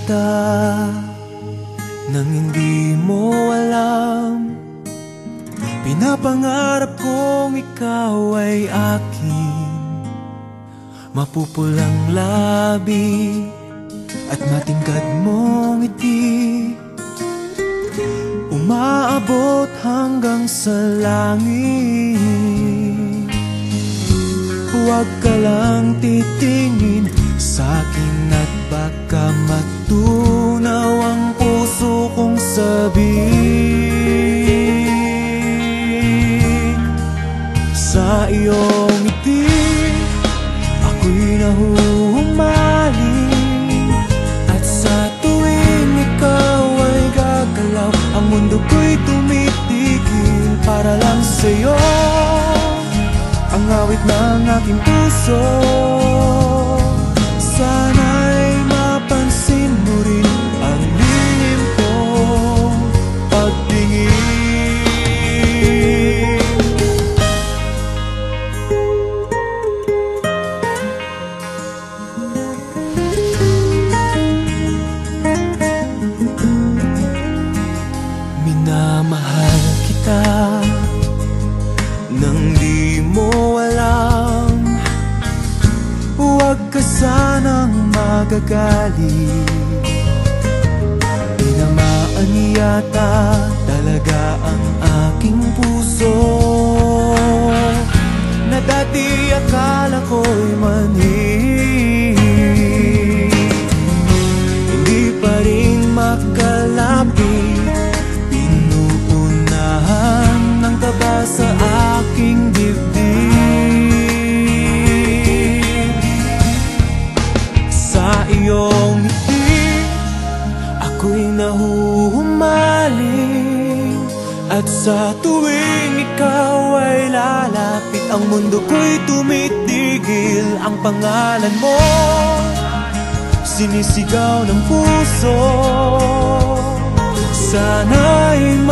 kita nang hindi mo alam. Pinapangarap kong ikaw ay akin, mapupulang labi at matingkad mong ngiti, umaabot hanggang sa langit. Huwag ka lang titingin sa'kin at baka matunaw ang puso kong sabihin. Sa iyong ngiti ako'y nahuhumaling, at sa tuwing ikaw ay gagalaw, ang mundo ko'y tumitigil para lang sa'yo. Ang awit ng aking puso, sana'y mapansin mo rin ang lihim kong pagtingin. Minamahal kita nang di mo alam. Huwag ka sanang magagalit, tinamaan yata talaga ang aking puso, na dati akala ko'y mani. Hindi pa rin makalapit, pinuunahan ng kaba sa aking dibdib. Sa iyong ngiti ako'y nahuhumaling, at sa tuwing ikaw ay lalapit, ang mundo ko'y tumitigil. Ang pangalan mo sinisigaw ng puso, sana'y